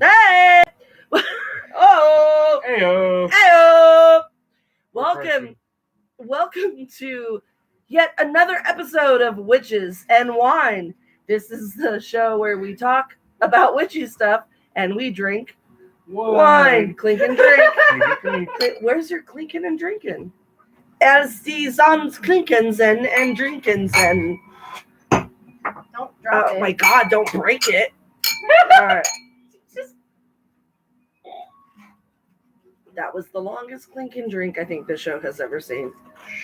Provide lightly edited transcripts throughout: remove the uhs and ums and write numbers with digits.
Hey! Oh! Heyo. Heyo! Refreshing. Welcome to yet another episode of Witches and Wine. This is the show where we talk about witchy stuff and we drink wine. Clink and drink. Where's your clinking and drinking? As the zons clinkins and drinkins and... Don't drop it. Oh my god, don't break it. Alright. That was the longest clink and drink I think the show has ever seen.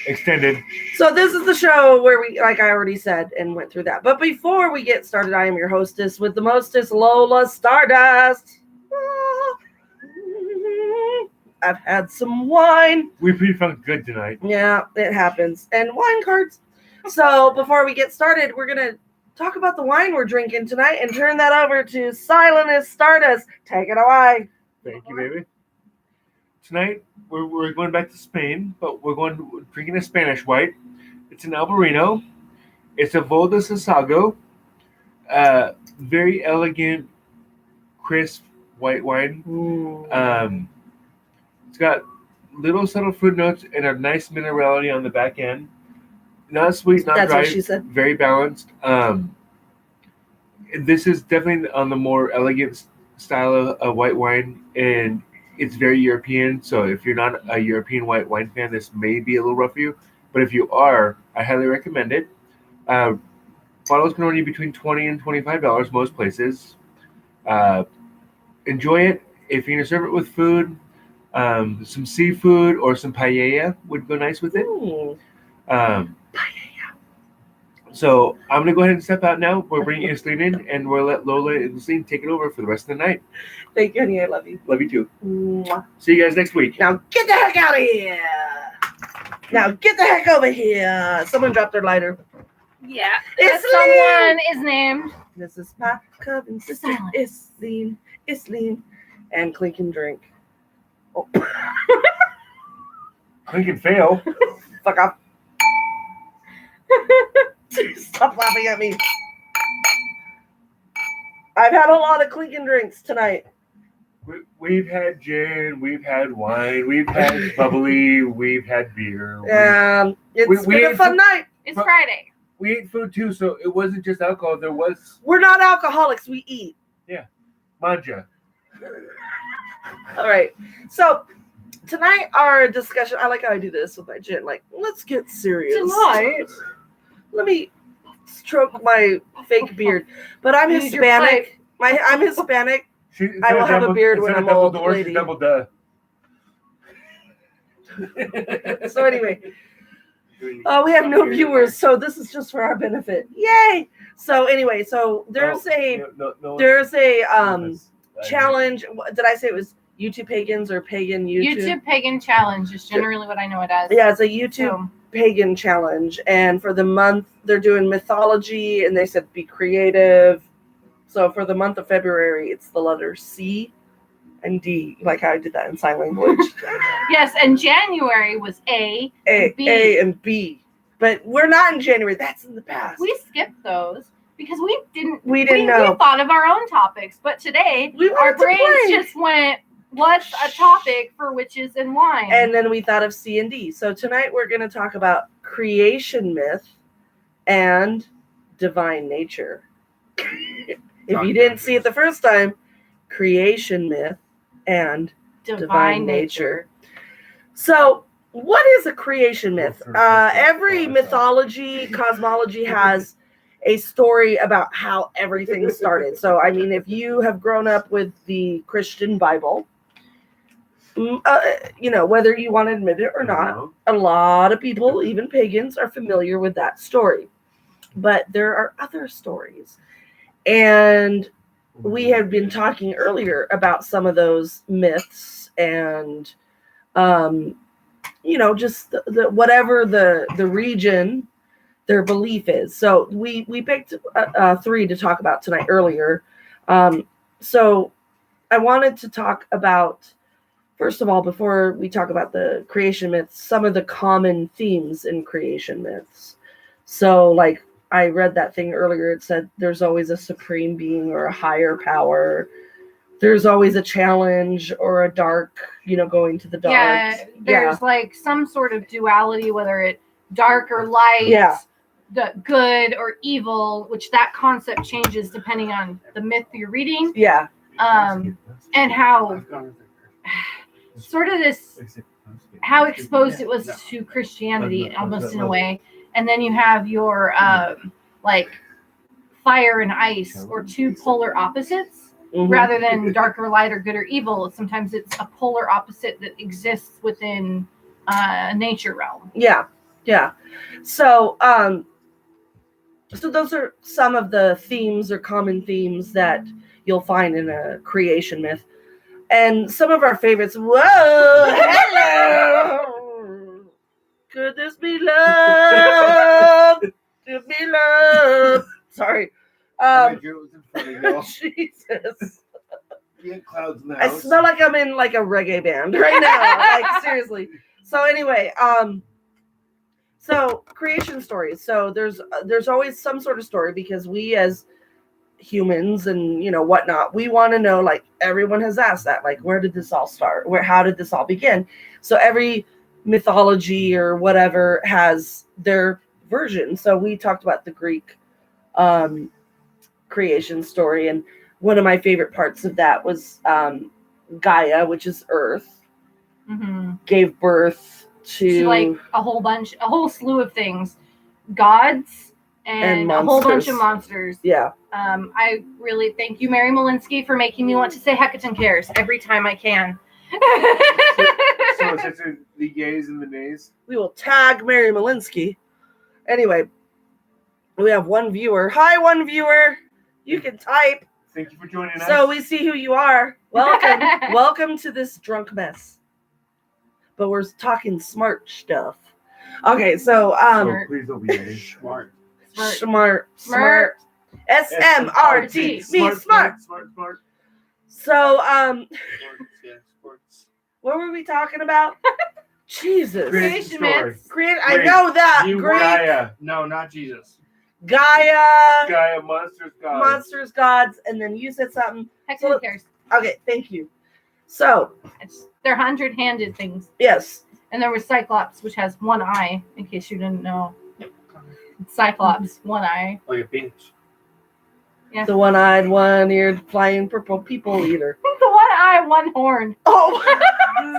Extended. So this is the show where we, like I already said, and went through that. But before we get started, I am your hostess with the mostest, Lola Stardust. I've had some wine. We pretty felt good tonight. Yeah, it happens. And wine cards. So before we get started, we're going to talk about the wine we're drinking tonight and turn that over to Silenus Stardust. Take it away. Thank you, baby. Tonight, we're going back to Spain, but we're drinking a Spanish white. It's an Albarino. It's a Volda Sasago. Very elegant, crisp white wine. It's got little subtle fruit notes and a nice minerality on the back end. Not sweet, not That's dry. what she said. Very balanced. This is definitely on the more elegant style of white wine, and it's very European. So if you're not a European white wine fan, this may be a little rough for you. But if you are, I highly recommend it. Bottles can run you between $20 and $25 most places. Enjoy it. If you're gonna serve it with food, some seafood or some paella would go nice with it. So I'm going to go ahead and step out now. We're bringing Isleen in, and we'll let Lola and Isleen take it over for the rest of the night. Thank you, honey. I love you. Love you too. Mwah. See you guys next week. Now get the heck out of here. Now get the heck over here. Someone dropped their lighter. Yeah. It's Someone is named. This is my cousin, sister, Silence. Isleen, and Clink and Drink. Oh, Clink and fail. fuck off. Stop laughing at me. I've had a lot of Clink and Drinks tonight. We've had gin, we've had wine, we've had bubbly, we've had beer. It's we been a ate fun some- night. It's But- Friday. We ate food too, so it wasn't just alcohol. There was We're not alcoholics. We eat. manja. All right. So tonight our discussion, I like how I do this with my gin. Like, let's get serious. Tonight. Let me stroke my fake beard. But I'm You need your Hispanic. I'm Hispanic. I will have a beard when I'm old, lady. Double duh. So anyway, we have no viewers, so this is just for our benefit. Yay! So anyway, so there's a challenge. Did I say it was YouTube Pagans or Pagan YouTube? YouTube Pagan Challenge is generally what I know it as. Yeah, it's a YouTube So, Pagan Challenge, and for the month they're doing mythology, and they said be creative. So for the month of February, it's the letter C and D, like how I did that in sign language. yes, and January was A. B. A and B. But we're not in January. That's in the past. We skipped those because we didn't know. We thought of our own topics, but today We our wanted to brains play. just went, what's a topic for witches and wine? And then we thought of C and D. So tonight we're going to talk about creation myth and divine nature. If you didn't see it the first time, creation myth and divine nature. So what is a creation myth? Every mythology, cosmology has a story about how everything started. So, I mean, if you have grown up with the Christian Bible, whether you want to admit it or not, a lot of people, even pagans, are familiar with that story. But there are other stories. And we have been talking earlier about some of those myths and, just the whatever the region their belief is. So we picked 3 to talk about tonight earlier. So I wanted to talk about, first of all, before we talk about the creation myths, some of the common themes in creation myths. So like I read that thing earlier. It said there's always a supreme being or a higher power, there's always a challenge or a dark, going to the dark. Yeah, there's like some sort of duality, whether it dark or light, Yeah. the good or evil, which that concept changes depending on the myth you're reading. Yeah. And how sort of this, how exposed it was to Christianity almost in a way. And then you have your like fire and ice, or two polar opposites. Mhm. Rather than dark or light or good or evil, sometimes it's a polar opposite that exists within nature realm. Yeah. So, so those are some of the themes or common themes that you'll find in a creation myth, and some of our favorites. Whoa, hello. Could this be love? Could be love? Sorry. Jesus. Clouds in the I house. smell like I'm in like a reggae band right now. Like seriously. So anyway, so creation stories. So there's always some sort of story, because we as humans and whatnot, we want to know, like everyone has asked that, like where did this all start? How did this all begin? So every mythology or whatever has their version. So we talked about the Greek creation story, and one of my favorite parts of that was Gaia, which is Earth, gave birth to like a whole slew of things, gods and a whole bunch of monsters. Yeah. I really thank you, Mary Malinsky, for making me want to say Hecatan Cares every time I can. So it's the yays and the nays. We will tag Mary Malinsky. Anyway, we have one viewer. Hi, one viewer. You can type. Thank you for joining us. So we see who you are. Welcome. Welcome to this drunk mess. But we're talking smart stuff. Okay, so please don't be yays. smart. SMRT. Smart. So Sports. what were we talking about? Jesus. Creation myths. I know that. Great. Gaia. No, not Jesus. Gaia, monsters, gods. monsters, gods, and then you said something. Hecatan Cares. Okay, thank you. So, They're 100-handed things. yes. And there was Cyclops, which has one eye, in case you didn't know. Cyclops, one eye. Like a penis. Yeah. The one-eyed, one-eared, flying purple people eater. The one eye, one horn. Oh,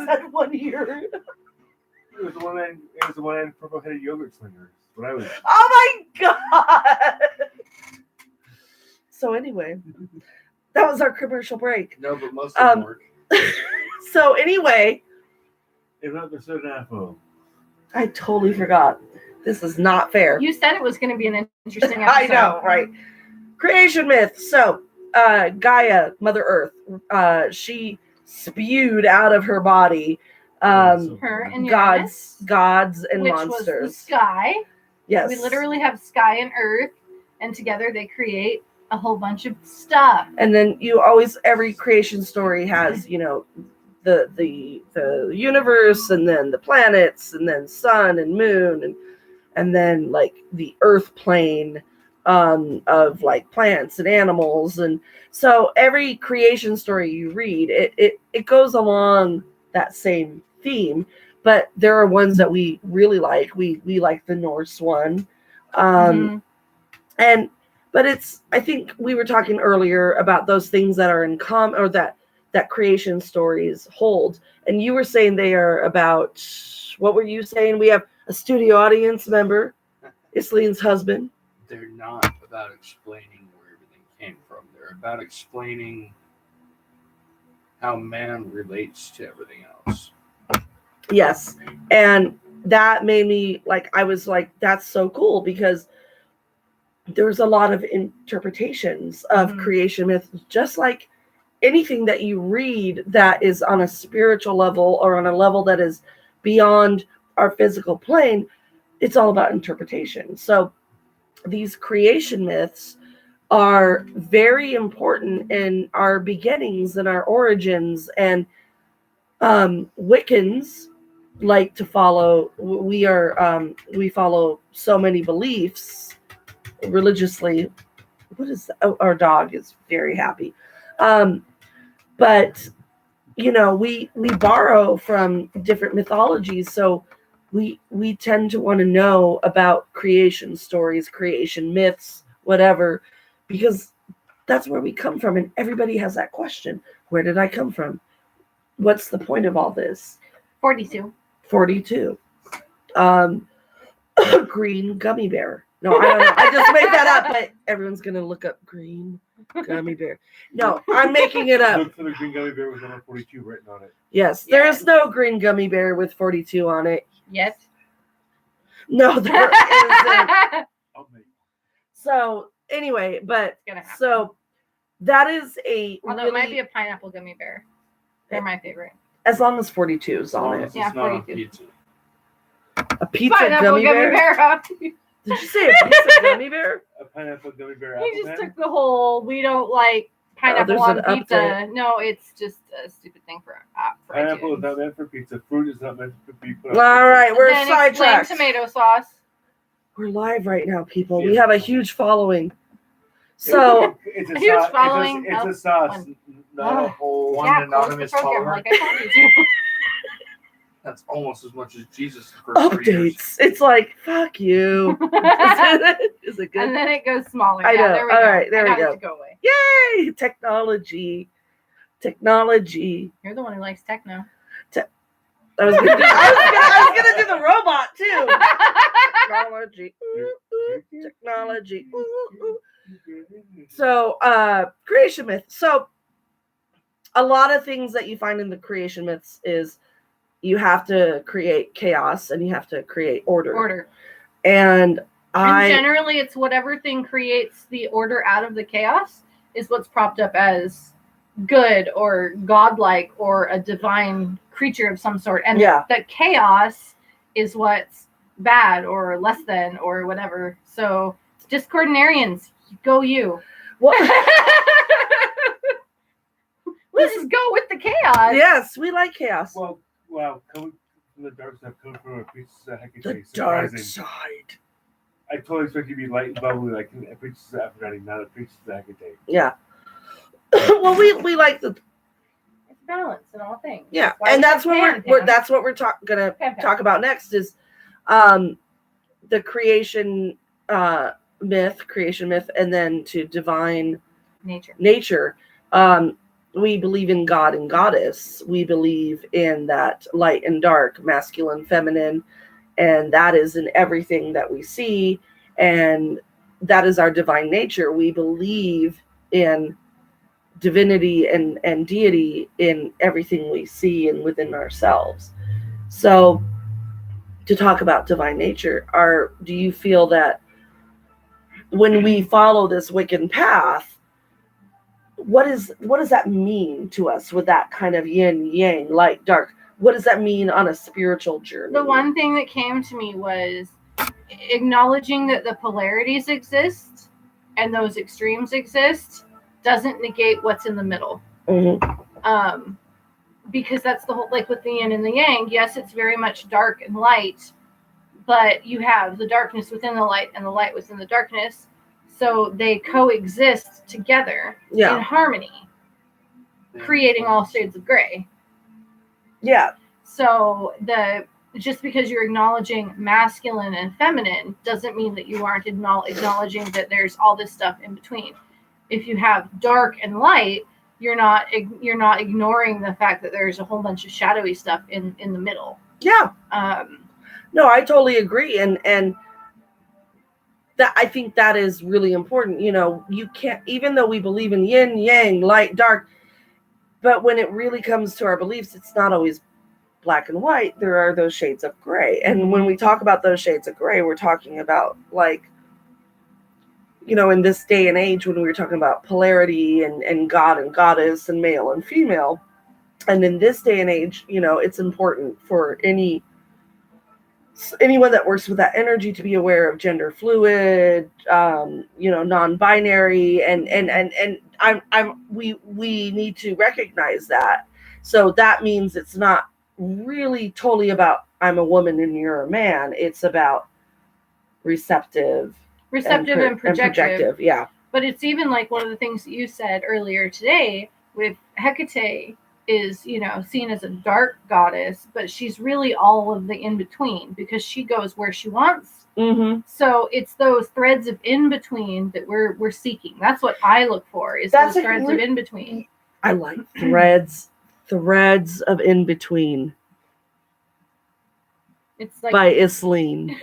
said 1 ear. It was the one purple-headed yogurt slinger. That's what I was. Oh my god. So anyway, that was our commercial break. No, but most of them work. So anyway, I totally forgot. This is not fair. You said it was going to be an interesting episode. I know, right? Creation myth. So, Gaia, Mother Earth, she spewed out of her body Her and Uranus, gods and which monsters. was the sky. Yes. We literally have sky and earth, and together they create a whole bunch of stuff. And then every creation story has, the universe, and then the planets, and then sun and moon, and then like the earth plane of like plants and animals. And so every creation story you read, it goes along that same theme, but there are ones that we really like. We like the Norse one. But I think we were talking earlier about those things that are in common, or that creation stories hold. And you were saying they are about, what were you saying? We have a studio audience member, Islene's husband. They're not about explaining where everything came from. They're about explaining how man relates to everything else. Yes. And that made me I was like, that's so cool, because there's a lot of interpretations of creation myth, just like anything that you read that is on a spiritual level or on a level that is beyond our physical plane. It's all about interpretation. So these creation myths are very important in our beginnings and our origins. And Wiccans like to follow. We follow so many beliefs religiously. What is that? Oh, our dog is very happy. But we borrow from different mythologies, so we tend to want to know about creation stories, creation myths, whatever, because that's where we come from, and everybody has that question: where did I come from? What's the point of all this? 42. Green gummy bear. No, I don't know. I just made that up, but everyone's gonna look up green gummy bear. No, I'm making it up. Look for the green gummy bear with number 42 written on it. Yes, there is no green gummy bear with 42 on it. Yet. No, there isn't. I'll make So anyway, but It's gonna happen. so that is a Although really, it might be a pineapple gummy bear. They're my favorite. as long as 42 is on it. It's Yeah, not on 42. pizza. A pizza Pineapple gummy bear? He Did you say a pizza gummy bear? a pineapple gummy bear. just took the whole, we don't like pineapple there's on an pizza. update. No, it's just a stupid thing for Pineapple is iTunes. not meant for pizza. Fruit is not meant to be put on All pizza. right, we're Then explain sidetracked. tomato sauce. We're live right now, people. We Yeah. have a huge following. So It's a Huge sauce. following It's of a sauce, one. not a whole. One Yeah, close the anonymous program follower. like I told you to. That's almost as much as Jesus' first 3 years. updates. It's like, fuck you. Is it good? And then it goes smaller. I Yeah, know. there we All go. right, there I we got go. it to go away. Yay! Technology. You're the one who likes techno. I was gonna do the robot too. Technology. Ooh, ooh, technology. Ooh, ooh. So, creation myth. So, a lot of things that you find in the creation myths is you have to create chaos and you have to create order. And And generally, it's whatever thing creates the order out of the chaos is what's propped up as good or godlike or a divine creature of some sort. And Yeah. the chaos is what's bad or less than or whatever. So, Discordinarians, go you. well, Let's just go with the chaos. yes, we like chaos. Well, wow, coming from the dark side, coming from a Princess of The Hecate, dark surprising. side. I totally expect you to be light and bubbly like a Princess of Aphrodite, not a Princess of Hecate. Yeah. Well, we like the It's balance in all things. yeah, Why and we that's have what Pan we're Pan. that's what we're gonna Pan Pan. talk about next is the creation myth, and then to divine nature. We believe in God and goddess. We believe in that light and dark, masculine, feminine, and that is in everything that we see, and that is our divine nature. We believe in divinity and deity in everything we see and within ourselves. So, to talk about divine nature, do you feel that when we follow this Wiccan path, what does that mean to us with that kind of yin yang, light dark? What does that mean on a spiritual journey? The one thing that came to me was acknowledging that the polarities exist and those extremes exist doesn't negate what's in the middle. Mhm. Because that's the whole, like with the yin and the yang, yes, it's very much dark and light, but you have the darkness within the light and the light within the darkness. So they coexist together in Yeah. harmony, creating all shades of gray. Yeah. So just because you're acknowledging masculine and feminine doesn't mean that you aren't acknowledging that there's all this stuff in between. If you have dark and light, you're not ignoring the fact that there's a whole bunch of shadowy stuff in the middle. Yeah. No, I totally agree, and that I think that is really important. You can't, even though we believe in yin, yang, light, dark, but when it really comes to our beliefs, it's not always black and white. There are those shades of gray. And when we talk about those shades of gray, we're talking about, like, in this day and age, when we were talking about polarity and God and goddess and male and female. And in this day and age, it's important for anyone that works with that energy to be aware of gender fluid, non-binary, and we need to recognize that. So that means it's not really totally about I'm a woman and you're a man. It's about receptive and projective. Yeah. But it's even like one of the things that you said earlier today with Hecate is, seen as a dark goddess, but she's really all of the in between because she goes where she wants. Mm-hmm. So it's those threads of in between that we're seeking. That's what I look for, is That's those threads of in between. I like threads of in between It's like by Isleen.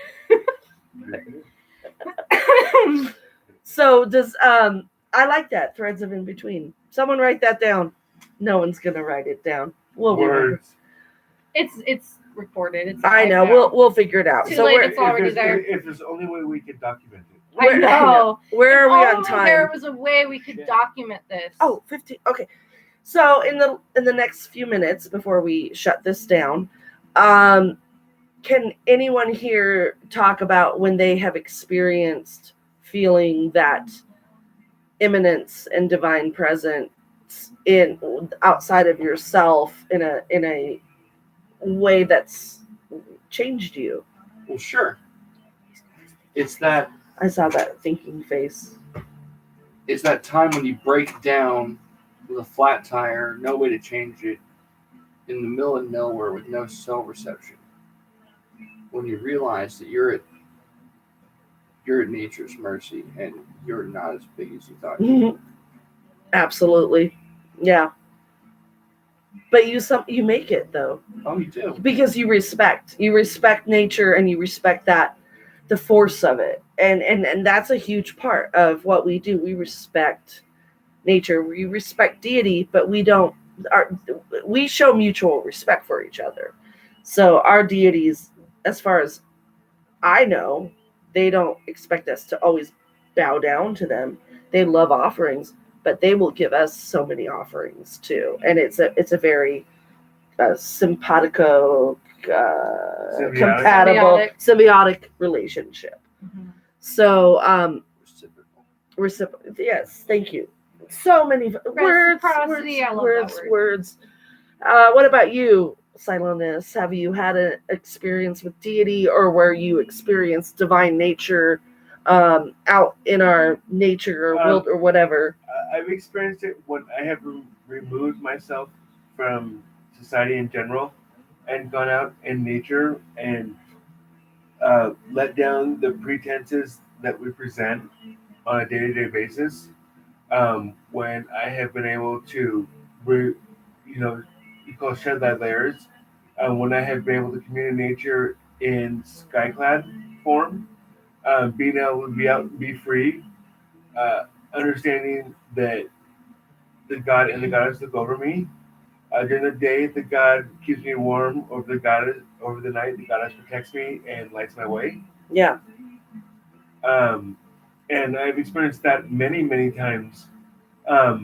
So does I like that, threads of in between. Someone write that down. No one's gonna write it down. We'll remember. Words. it's recorded. It's I live know. now. We'll figure it out. Too So late, we're, it's already if there. there's only way we could document it. I know. Where are we If on only there time? was a way we could document this. Oh, 15. Okay. So in the next few minutes before we shut this down, can anyone here talk about when they have experienced feeling that immanence and divine presence in outside of yourself in a way that's changed you? Well, sure. It's that I saw that thinking face. it's that time when you break down with a flat tire, no way to change it, in the middle of nowhere with no cell reception. When you realize that you're at nature's mercy and you're not as big as you thought you were. Absolutely. Yeah. But you make it though. Oh, you do. Because you respect nature and you respect that the force of it. And that's a huge part of what we do. We respect nature. We respect deity, but we show mutual respect for each other. So our deities, as far as I know, they don't expect us to always bow down to them. They love offerings, but they will give us so many offerings too. And it's a very simpatico, compatible, symbiotic relationship. Mm-hmm. So, Reciprocal. yes, thank you. So many words. Reciprocity, I love that word. What about you, Silenus? Have you had an experience with deity, or where you experienced divine nature out in our nature or wild or whatever? I've experienced it when I have removed myself from society in general and gone out in nature and let down the pretenses that we present on a day-to-day basis. When I have been able to, you call shed thy layers. When I have been able to communicate nature in skyclad form, being able to be out and be free, understanding that the God and the goddess look over me. During the day, the God keeps me warm. Over the night, the goddess protects me and lights my way. Yeah. And I've experienced that many, many times. What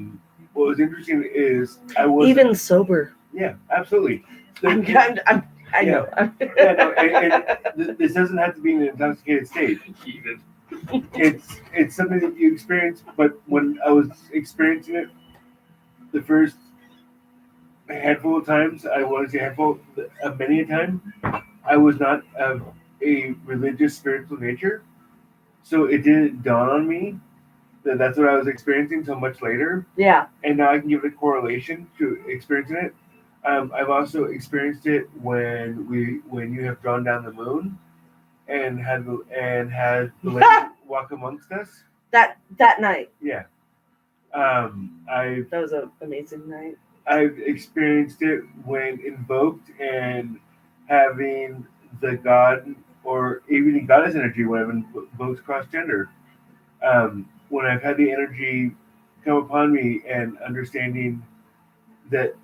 was interesting is I was even sober. Yeah, absolutely. I know. And this doesn't have to be in an intoxicated state. Even it's something that you experience. But when I was experiencing it, the first handful of times, I want to say handful, many a time, I was not of a religious, spiritual nature, so it didn't dawn on me that that's what I was experiencing until much later. Yeah. And now I can give a correlation to experiencing it. I've also experienced it when you have drawn down the moon and had the lady walk amongst us. That night. Yeah. That was an amazing night. I've experienced it when invoked and having the god or even the goddess energy when I've invoked cross gender. When I've had the energy come upon me and understanding that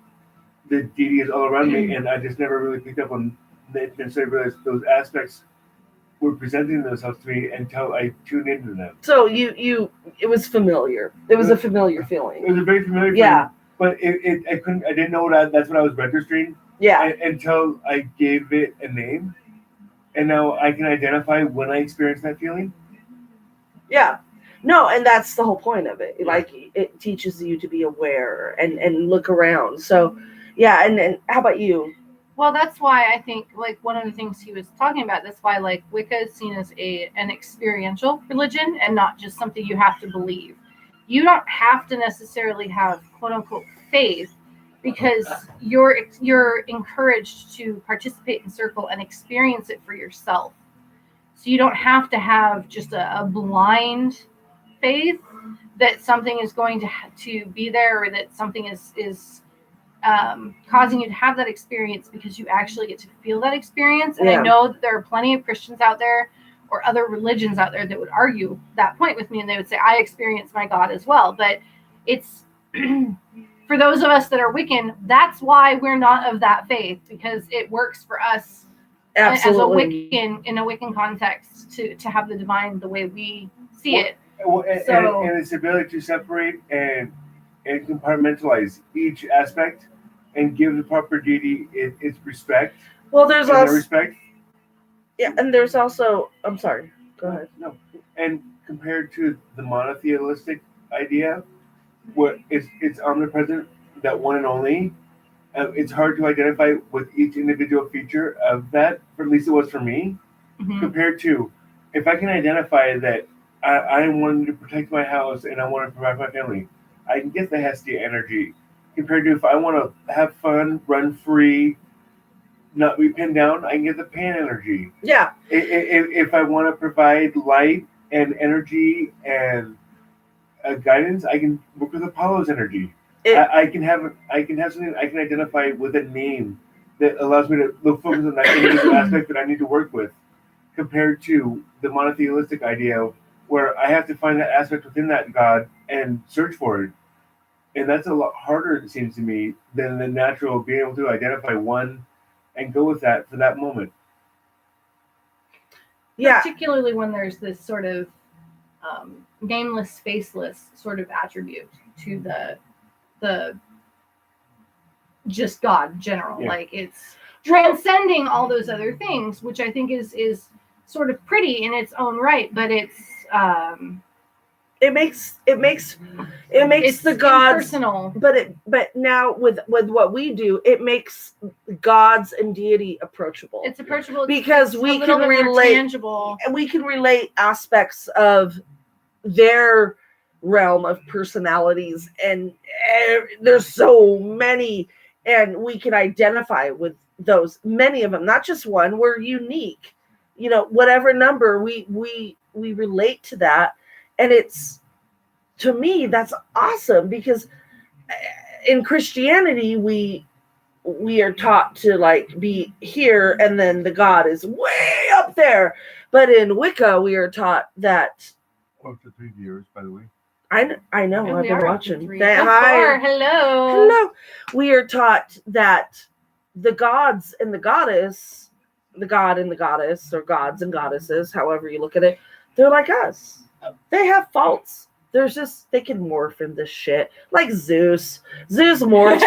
the deity is all around me, and I just never really picked up on necessarily realized those aspects were presenting themselves to me until I tuned into them. So it was familiar. It was a familiar feeling. It was a very familiar feeling. Yeah. But I didn't know that's what I was registering. Yeah. Until I gave it a name. And now I can identify when I experienced that feeling. Yeah. No, and that's the whole point of it. Like, it teaches you to be aware and look around. So, yeah, and how about you? Well, that's why I think, like, one of the things he was talking about, that's why, like, Wicca is seen as an experiential religion and not just something you have to believe. you don't have to necessarily have quote unquote faith, because you're encouraged to participate in circle and experience it for yourself. So you don't have to have just a blind faith that something is going to be there, or that something is causing you to have that experience, because you actually get to feel that experience. And I know that there are plenty of Christians out there or other religions out there that would argue that point with me, and they would say, I experience my God as well. But it's for those of us that are Wiccan, that's why we're not of that faith, because it works for us Absolutely. as a Wiccan, in a Wiccan context, to have the divine the way we see it. And its ability to separate and compartmentalize each aspect and give the proper deity its respect. Well, there's and also respect. Yeah, and there's also. I'm sorry. Go ahead. No, and compared to the monotheistic idea, what it's omnipresent, that one and only. It's hard to identify with each individual feature of that. Or at least it was for me. Mm-hmm. Compared to, if I can identify that I wanted to protect my house and I want to provide for my family, I can get the Hestia energy. Compared to if I want to have fun, run free, not be pinned down, I can get the Pan energy. Yeah. If I want to provide light and energy and guidance, I can work with Apollo's energy. I can have something I can identify with a name that allows me to look focus on that individual aspect that I need to work with, compared to the monotheistic idea where I have to find that aspect within that God and search for it. And that's a lot harder, it seems to me, than the natural being able to identify one and go with that for that moment. Yeah. Particularly when there's this sort of nameless, faceless sort of attribute to the just God in general. Yeah. Like, it's transcending all those other things, which I think is sort of pretty in its own right, but it's it makes the gods personal. But now with what we do, it makes gods and deity approachable. It's approachable because we can relate tangible. We can relate aspects of their realm of personalities, and there's so many, and we can identify with those, many of them, not just one. We're unique, whatever number we relate to that. And it's, to me, that's awesome, because in Christianity we are taught to like be here, and then the God is way up there. But in Wicca we are taught that. Up to 3 viewers, by the way. I know. And I've been watching. Hi. Hello. We are taught that the gods and the goddess, the god and the goddess, or gods and goddesses, however you look at it, they're like us. They have faults. There's just, they can morph in this shit. Like Zeus. Zeus morphs. Zeus,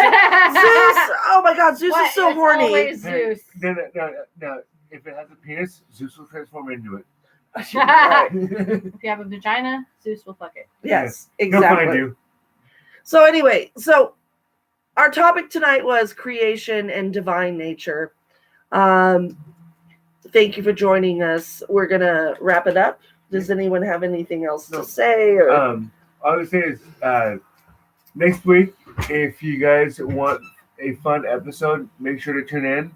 oh my God, Zeus is so horny. Always Zeus. No, if it has a penis, Zeus will transform into it. If you have a vagina, Zeus will fuck it. Yes, exactly. He'll find you. So anyway, our topic tonight was creation and divine nature. Thank you for joining us. We're going to wrap it up. Does anyone have anything else to say? Or? All I would say is next week, if you guys want a fun episode, make sure to tune in.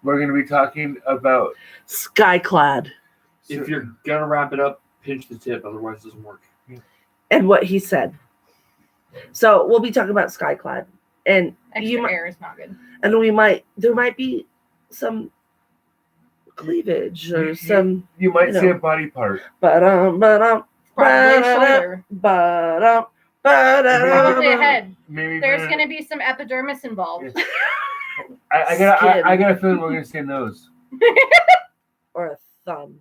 We're going to be talking about Skyclad. If you're going to wrap it up, pinch the tip, otherwise it doesn't work. And what he said. So we'll be talking about Skyclad. And extra air is not good. And there might be some cleavage or some. You might see a body part. Probably shoulder. Probably a head. Maybe there's going to be some epidermis involved. Yeah. I got a feeling we're going to see a nose. Or a thumb.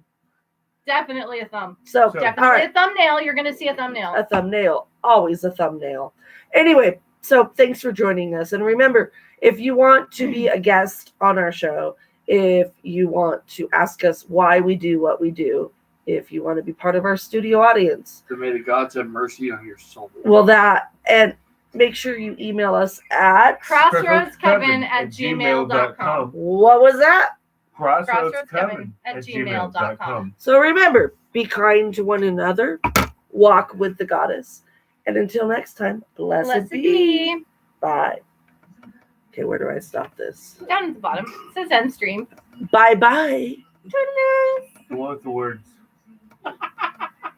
Definitely a thumb. So definitely a thumbnail. You're going to see a thumbnail. A thumbnail. Always a thumbnail. Anyway, so thanks for joining us. And remember, if you want to be a guest on our show, if you want to ask us why we do what we do, if you want to be part of our studio audience, then may the gods have mercy on your soul. Well, and make sure you email us at crossroadskevin@gmail.com. What was that? crossroadskevin@gmail.com. So remember, be kind to one another, walk with the goddess, And until next time, blessed be. Bye. Okay, where do I stop this? Down at the bottom. It says end stream. Bye-bye. Toodaloo. The one with the words.